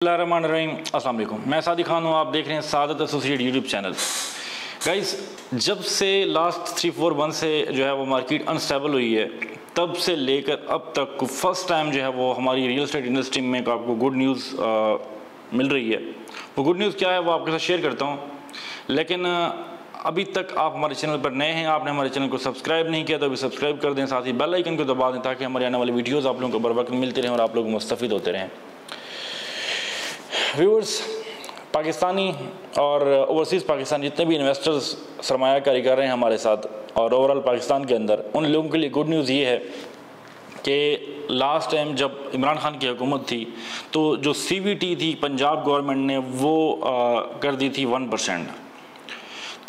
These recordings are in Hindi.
अस्सलाम वालेकुम, मैं सादिक खान हूँ। आप देख रहे हैं सादत एसोसिएट यूट्यूब चैनल। गाइस, जब से लास्ट 3-4 मंथ से जो है वो मार्केट अनस्टेबल हुई है, तब से लेकर अब तक फर्स्ट टाइम जो है वो हमारी रियल एस्टेट इंडस्ट्री में आपको गुड न्यूज़ मिल रही है। वो गुड न्यूज़ क्या है वो आपके साथ शेयर करता हूँ। लेकिन अभी तक आप हमारे चैनल पर नए हैं, आपने हमारे चैनल को सब्सक्राइब नहीं किया तो अभी सब्सक्राइब कर दें, साथ ही बेल आइकन को दबा दें ताकि हमारे आने वाली वीडियोज़ आप लोगों को बर वक्त मिलती रहें और आप लोग मुस्तफ़िद होते रहें। व्यूअर्स, पाकिस्तानी और ओवरसीज़ पाकिस्तान जितने भी इन्वेस्टर्स सरमायाकारी कर रहे हैं हमारे साथ और ओवरऑल पाकिस्तान के अंदर, उन लोगों के लिए गुड न्यूज़ ये है कि लास्ट टाइम जब इमरान खान की हुकूमत थी तो जो CBT थी पंजाब गवर्नमेंट ने वो कर दी थी 1%।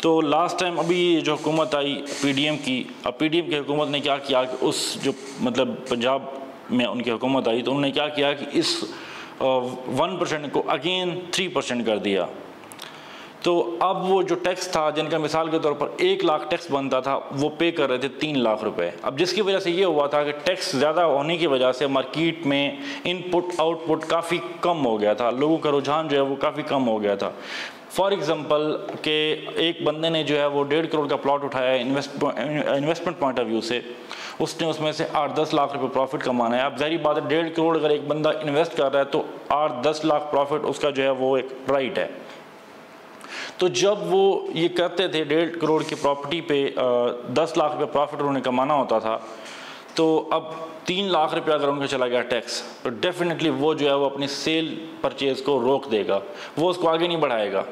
तो लास्ट टाइम अभी जो हुकूमत आई PDM की, अब PDM की हुकूमत ने क्या किया कि उस जो मतलब पंजाब में उनकी हुकूमत आई तो उन्होंने क्या किया कि इस 1% को अगेन 3% कर दिया। तो अब वो जो टैक्स था, जिनका मिसाल के तौर पर 1 लाख टैक्स बनता था, वो पे कर रहे थे 3 लाख रुपए। अब जिसकी वजह से ये हुआ था कि टैक्स ज़्यादा होने की वजह से मार्केट में इनपुट आउटपुट काफ़ी कम हो गया था, लोगों का रुझान जो है वो काफ़ी कम हो गया था। फॉर एग्ज़ाम्पल के एक बंदे ने जो है वो 1.5 करोड़ का प्लॉट उठाया इन्वेस्टमेंट पॉइंट ऑफ व्यू से, उसने उसमें से 8-10 लाख रुपए प्रॉफिट कमाना है। अब जाहिर बात है 1.5 करोड़ अगर एक बंदा इन्वेस्ट कर रहा है तो 8-10 लाख प्रॉफिट उसका जो है वो एक राइट है। तो जब वो ये करते थे 1.5 करोड़ की प्रॉपर्टी पे 10 लाख रुपये प्रॉफिट उन्होंने कमाना होता था, तो अब 3 लाख रुपया अगर उनका चला गया टैक्स, तो डेफिनेटली वो जो है वो अपनी सेल परचेज़ को रोक देगा, वो उसको आगे नहीं बढ़ाएगा।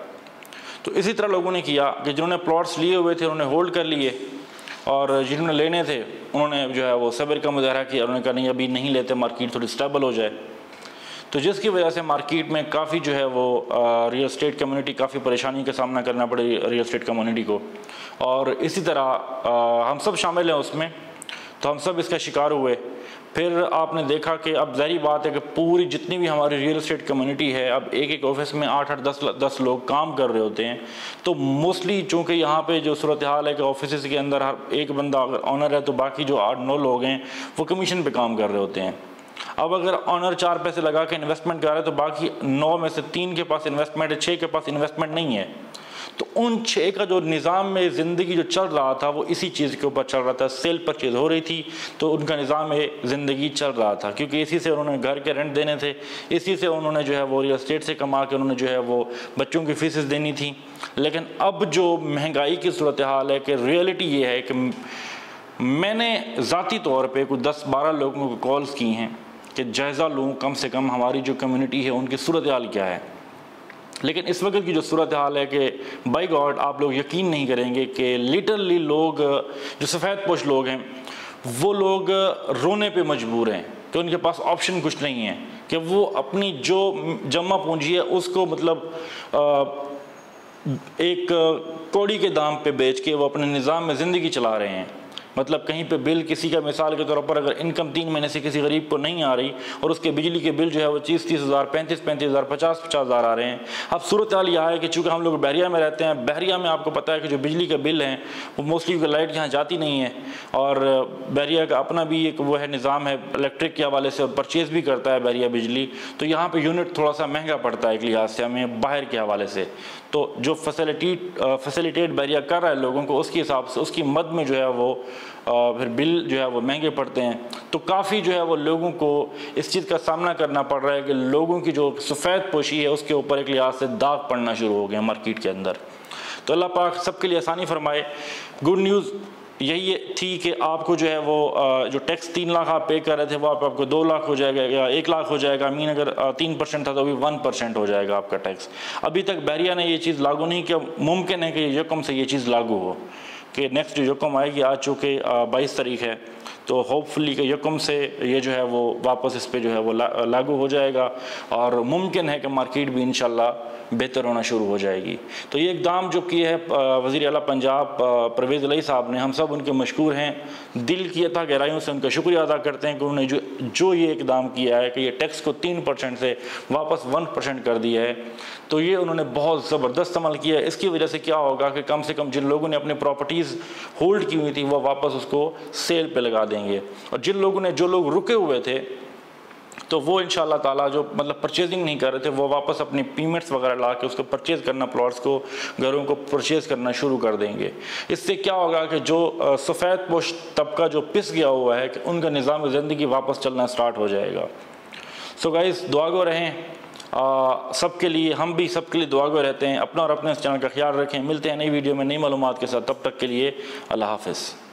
तो इसी तरह लोगों ने किया कि जिन्होंने प्लॉट्स लिए हुए थे उन्होंने होल्ड कर लिए और जिन्होंने लेने थे उन्होंने जो है वो सब्र का मुजाहरा किया। उन्होंने कहा नहीं अभी नहीं लेते, मार्केट थोड़ी स्टेबल हो जाए। तो जिसकी वजह से मार्केट में काफ़ी जो है वो रियल एस्टेट कम्युनिटी काफ़ी परेशानी का सामना करना पड़े रियल एस्टेट कम्युनिटी को, और इसी तरह हम सब शामिल हैं उसमें, तो हम सब इसका शिकार हुए। फिर आपने देखा कि अब ज़ाहिर बात है कि पूरी जितनी भी हमारी रियल एस्टेट कम्युनिटी है, अब एक ऑफिस में 8-10 लोग काम कर रहे होते हैं। तो मोस्टली चूँकि यहाँ पे जो सूरत हाल है कि ऑफिस के अंदर हर एक बंदा अगर ऑनर है तो बाकी जो 8-9 लोग हैं वो कमीशन पे काम कर रहे होते हैं। अब अगर ऑनर 4 पैसे लगा के इन्वेस्टमेंट कर रहा है तो बाकी 9 में से 3 के पास इन्वेस्टमेंट है, 6 के पास इन्वेस्टमेंट नहीं है। तो उन 6 का जो निज़ाम में ज़िंदगी जो चल रहा था वो इसी चीज़ के ऊपर चल रहा था। सेल परचेज हो रही थी तो उनका निज़ाम में ज़िंदगी चल रहा था, क्योंकि इसी से उन्होंने घर के रेंट देने थे, इसी से उन्होंने जो है वो रियल एस्टेट से कमा के उन्होंने जो है वो बच्चों की फीसेस देनी थी। लेकिन अब जो महंगाई की सूरत हाल है कि रियलिटी ये है कि मैंने ज़ाती तौर पर कुछ 10-12 लोगों को कॉल्स की हैं कि जायज़ा लूँ कम से कम हमारी जो कम्युनिटी है उनकी सूरत हाल क्या है। लेकिन इस वक्त की जो सूरत हाल है कि बाय गॉड आप लोग यकीन नहीं करेंगे कि लिटरली लोग जो सफ़ेद पोश लोग हैं वो लोग रोने पे मजबूर हैं कि उनके पास ऑप्शन कुछ नहीं है कि वो अपनी जो जमा पूंजी है उसको मतलब एक कौड़ी के दाम पे बेच के वो अपने निज़ाम में ज़िंदगी चला रहे हैं। मतलब कहीं पे बिल किसी का मिसाल के तौर पर अगर इनकम 3 महीने से किसी गरीब को नहीं आ रही और उसके बिजली के बिल जो है वो 30-30 हज़ार, 35-35 हज़ार, 50-50 हज़ार आ रहे हैं। अब सूरत हाल यह है कि चूँकि हम लोग बहरिया में रहते हैं, बहरिया में आपको पता है कि जो बिजली के बिल हैं वो मोस्टली लाइट यहाँ जाती नहीं है, और बहरिया का अपना भी एक वो है निज़ाम है इलेक्ट्रिक के हवाले से, और परचेज़ भी करता है बहरिया बिजली। तो यहाँ पर यूनिट थोड़ा सा महंगा पड़ता है एक लिहाज से हमें बाहर के हवाले से। तो जो फैसिलिटेट बहरिया कर रहा है लोगों को, उसके हिसाब से उसकी मद में जो है वो फिर बिल जो है वो महंगे पड़ते हैं। तो काफ़ी जो है वो लोगों को इस चीज़ का सामना करना पड़ रहा है कि लोगों की जो सफ़ेद पोशी है उसके ऊपर एक लिहाज से दाग पड़ना शुरू हो गया मार्केट के अंदर। तो अल्लाह पाक सबके लिए आसानी फरमाए। गुड न्यूज़ यही थी कि आपको जो है वो जो टैक्स 3 लाख आप पे कर रहे थे वो आपको 2 लाख हो जाएगा या 1 लाख हो जाएगा। मीन अगर 3% था तो अभी 1% हो जाएगा आपका टैक्स। अभी तक बहरिया ने ये चीज़ लागू नहीं किया, मुमकिन है कि यकम से ये चीज़ लागू हो कि नेक्स्ट जो यकम आएगी, आज चूँकि 22 तारीख है तो होपफुली कि यकम से ये जो है वो वापस इस पे जो है वो लागू हो जाएगा और मुमकिन है कि मार्केट भी इंशाल्लाह बेहतर होना शुरू हो जाएगी। तो ये इक़दाम जो किए है वज़ीर आला पंजाब परवेज़ इलाही साहब ने, हम सब उनके मशकूर हैं, दिल की अता गहराइयों से उनका शुक्रिया अदा करते हैं कि उन्होंने जो ये इक़दाम किया है कि ये टैक्स को 3% से वापस 1% कर दिया है। तो ये उन्होंने बहुत ज़बरदस्त अमल किया है। इसकी वजह से क्या होगा कि कम से कम जिन लोगों ने अपनी प्रॉपर्टीज़ होल्ड की हुई थी वो वापस उसको सेल पे लगा देंगे, और जिन लोगों ने जो लोग रुके हुए थे तो वो इंशाल्लाह ताला जो मतलब परचेजिंग नहीं कर रहे थे वो वापस अपनी पेमेंट्स वगैरह ला के उसको परचेज़ करना, प्लॉट्स को, घरों को परचेज़ करना शुरू कर देंगे। इससे क्या होगा कि जो सफ़ेद पोश तबका जो पिस गया हुआ है कि उनका निज़ाम ज़िंदगी वापस चलना स्टार्ट हो जाएगा। सो गाइस, दुआगो रहें सबके लिए, हम भी सबके लिए दुआगो रहते हैं। अपना और अपने इस चैनल का ख्याल रखें। मिलते हैं नई वीडियो में नई मालूमात के साथ, तब तक के लिए अल्लाह हाफ़िज़।